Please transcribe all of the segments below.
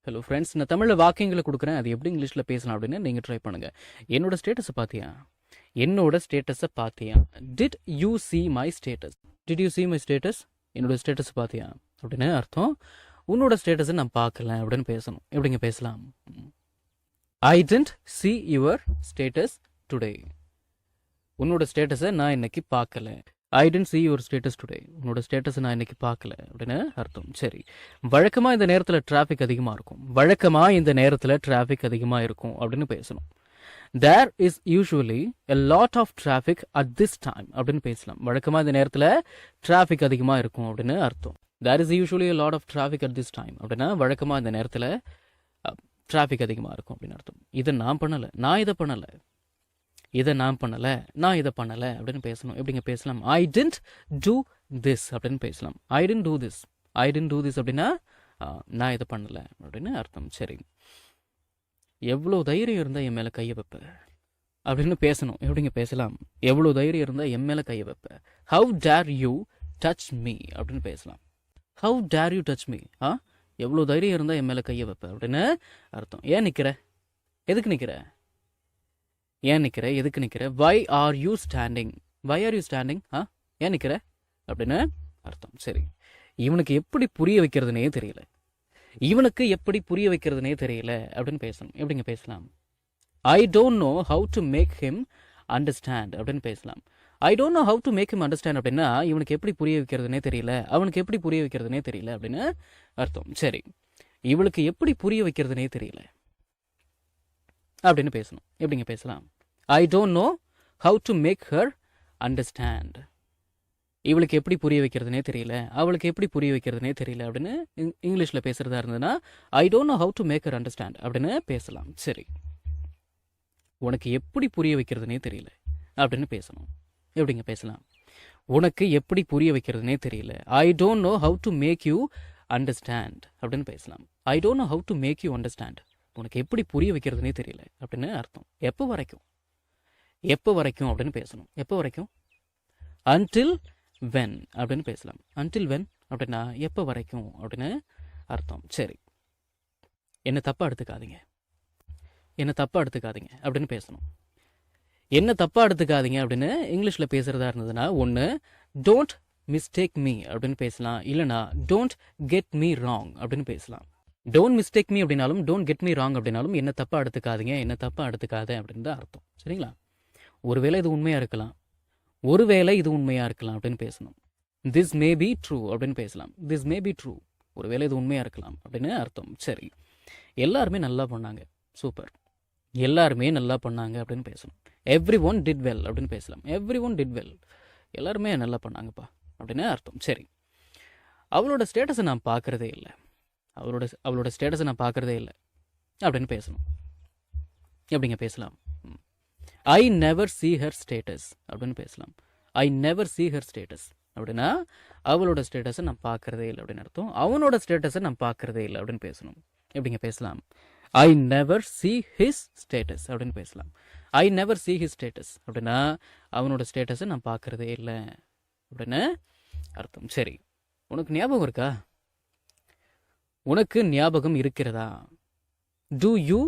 Hello friends, நான் தமிழில் வாக்கியங்களை கொடுக்குறேன். அது எப்படி இங்கிலீஷில் பேசலாம் அப்படின்னு நீங்கள் ட்ரை பண்ணுங்கள். என்னோட ஸ்டேட்டஸை பார்த்தியா? Did you see my status? Did you see my status? என்னோட ஸ்டேட்டஸை பார்த்தியா அப்படின்னு அர்த்தம். உன்னோட ஸ்டேட்டஸை நான் பார்க்கல அப்படின்னு பேசணும். எப்படிங்க பேசலாம்? I didn't see your status today. உன்னோட ஸ்டேட்டஸை நான் இன்னைக்கு பார்க்கல. I didn't see your status today. உன்னோட ஸ்டேட்டஸை நான் இன்னைக்கு பார்க்கல அப்படின்னு அர்த்தம். சரி, வழக்கமாக இந்த நேரத்தில் டிராஃபிக் அதிகமாக இருக்கும் அப்படின்னு பேசணும். There is usually a lot of traffic at this time அப்படின்னு பேசலாம். வழக்கமாக இந்த நேரத்தில் டிராஃபிக் அதிகமாக இருக்கும் அப்படின்னு அர்த்தம். There is usually a lot of traffic at this time அப்படின்னா வழக்கமாக இந்த நேரத்தில் டிராஃபிக் அதிகமாக இருக்கும் அப்படின்னு அர்த்தம். இதை நான் பண்ணலை, நான் இதை பண்ணலை அப்படின்னு பேசணும். எப்படிங்க பேசலாம்? ஐ டென்ட் டூ திஸ் அப்படின்னு பேசலாம். ஐ டென்ட் டூ திஸ் அப்படின்னா நான் இதை பண்ணலை அப்படின்னு அர்த்தம். சரி, எவ்வளோ தைரியம் இருந்தால் என் மேலே கையை வைப்ப அப்படின்னு பேசணும். எப்படிங்க பேசலாம்? எவ்வளோ தைரியம் இருந்தால் என் மேலே கையை வைப்ப. How dare you touch me அப்படின்னு பேசலாம். How dare you touch me? எவ்வளோ தைரியம் இருந்தால் என் மேலே கையை வைப்ப அப்படின்னு அர்த்தம். ஏன் நிற்கிற? எதுக்கு நிற்கிற? எதுக்கு நிற்கிற? Why are you standing? ஏன் நிற்கிற அப்படின்னு அர்த்தம். சரி, இவனுக்கு எப்படி புரிய வைக்கிறதுனே தெரியல அப்படின்னு பேசணும். எப்படிங்க பேசலாம்? I don't know how to make him understand அப்படின்னு பேசலாம். I don't know how to make him understand அப்படின்னா இவனுக்கு எப்படி புரிய வைக்கிறதுனே தெரியல, அவனுக்கு எப்படி புரிய வைக்கிறதுனே தெரியல அப்படின்னு அர்த்தம். சரி, இவளுக்கு எப்படி புரிய வைக்கிறதுனே தெரியல அப்படின்னு பேசணும். எப்படிங்க பேசலாம்? I don't know how to make her understand. இவளுக்கு எப்படி புரிய வைக்கிறதுனே தெரியல, அவளுக்கு எப்படி புரிய வைக்கிறதுனே தெரியல அப்படின்னு இங்கிலீஷில் பேசுகிறதா இருந்ததுன்னா I don't know how to make her understand அப்படின்னு பேசலாம். சரி, உனக்கு எப்படி புரிய வைக்கிறதுனே தெரியல அப்படின்னு பேசணும். எப்படிங்க பேசலாம்? உனக்கு எப்படி புரிய வைக்கிறதுனே தெரியல. I don't know how to make you understand அப்படின்னு பேசலாம். I don't know how to make you understand. உனக்கு எப்படி புரிய வைக்கிறதுனே தெரியல அப்படின்னு அர்த்தம். எப்போ வரைக்கும் அப்படின்னு பேசணும். எப்போ வரைக்கும்? அன்டில் வென் அப்படின்னு பேசலாம். அன்டில் வென் அப்படின்னா எப்போ வரைக்கும் அப்படின்னு அர்த்தம். சரி, என்ன தப்பா எடுத்துக்காதீங்க அப்படின்னு பேசணும். என்ன தப்பா எடுத்துக்காதீங்க அப்படின்னு இங்கிலீஷில் பேசுறதா இருந்ததுன்னா ஒன்று டோன்ட் மிஸ்டேக் மீ அப்படின்னு பேசலாம், இல்லைனா டோன்ட் கெட் மீ ராங் அப்படின்னு பேசலாம். டோன்ட் மிஸ்டேக் மீ அப்படின்னாலும் டோன்ட் கெட் மீ ராங் அப்படின்னாலும் என்ன தப்பா எடுத்துக்காதீங்க, என்ன தப்பா எடுத்துக்காத அப்படின்னு தான் அர்த்தம். சரிங்களா? ஒருவேளை இது உண்மையா இருக்கலாம் அப்படின்னு பேசணும். திஸ் மே பி ட்ரூ அப்படின்னு பேசலாம். திஸ் மே பி ட்ரூ, ஒருவேளை இது உண்மையா இருக்கலாம் அப்படின்னு அர்த்தம். சரி, எல்லாருமே நல்லா பண்ணாங்க, சூப்பர், எல்லாருமே நல்லா பண்ணாங்க அப்படின்னு பேசணும். எவ்ரி ஒன் டிட் வெல் அப்படின்னு பேசலாம். எவ்ரி ஒன் டிட் வெல், எல்லாருமே நல்லா பண்ணாங்கப்பா அப்படின்னு அர்த்தம். சரி, அவளோட ஸ்டேட்டஸை நான் பார்க்கறதே இல்லை அப்படின்னு பேசணும். எப்படிங்க பேசலாம்? I never C her status அப்படின்னு பேசலாம். I never C her status அப்படின்னா அவளோட ஸ்டேட்டஸை நான் பார்க்கறதே இல்லை அப்படின்னு அர்த்தம். அவனோட ஸ்டேட்டஸை நான் பார்க்கறதே இல்லை அப்படின்னு பேசணும். எப்படிங்க பேசலாம்? I never C his status அப்படின்னு பேசலாம். I never C his status அப்படின்னா அவனோட ஸ்டேட்டஸை நான் பார்க்கறதே இல்லை அப்படின்னு அர்த்தம். சரி, உனக்கு ஞாபகம் இருக்கிறதா? டூ யூ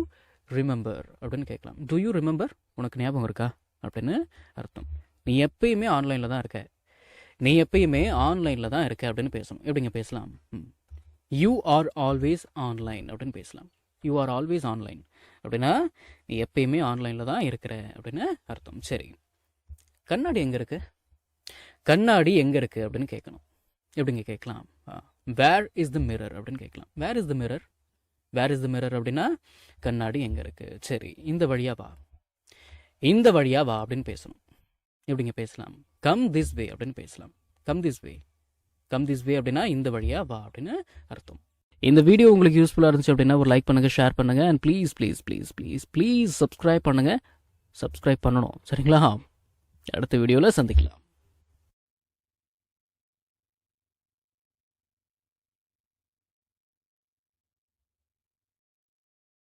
ரிமெம்பர் அப்படின்னு கேட்கலாம். டூ யூ ரிமெம்பர், உனக்கு ஞாபகம் இருக்கா அப்படின்னு அர்த்தம். நீ எப்பயுமே ஆன்லைனில் தான் இருக்க அப்படின்னு பேசணும். எப்படிங்க பேசலாம்? யூ ஆர் ஆல்வேஸ் ஆன்லைன் அப்படின்னு பேசலாம். யூ ஆர் ஆல்வேஸ் ஆன்லைன் அப்படின்னா நீ எப்பயுமே ஆன்லைனில் தான் இருக்கிற அப்படின்னு அர்த்தம். சரி, கண்ணாடி எங்கே இருக்கு அப்படின்னு கேட்கணும். எப்படிங்க கேட்கலாம்? வேர் இஸ் த மிரர் அப்படின்னு கேட்கலாம். வேர் இஸ் த மிரர் அப்படின்னா கண்ணாடி எங்கே இருக்கு? சரி, இந்த வழியா வா அப்படின்னு பேசணும். எப்படிங்க பேசலாம்? கம் திஸ் வே அப்படின்னு பேசலாம். கம் திஸ் வே அப்படின்னா இந்த வழியா வா அப்படின்னு அர்த்தம். இந்த வீடியோ உங்களுக்கு யூஸ்ஃபுல்லாக இருந்துச்சு அப்படின்னா ஒரு லைக் பண்ணுங்கள், ஷேர் பண்ணுங்கள், அண்ட் ப்ளீஸ் சப்ஸ்கிரைப் பண்ணணும். சரிங்களா? அடுத்த வீடியோவில் சந்திக்கலாம்.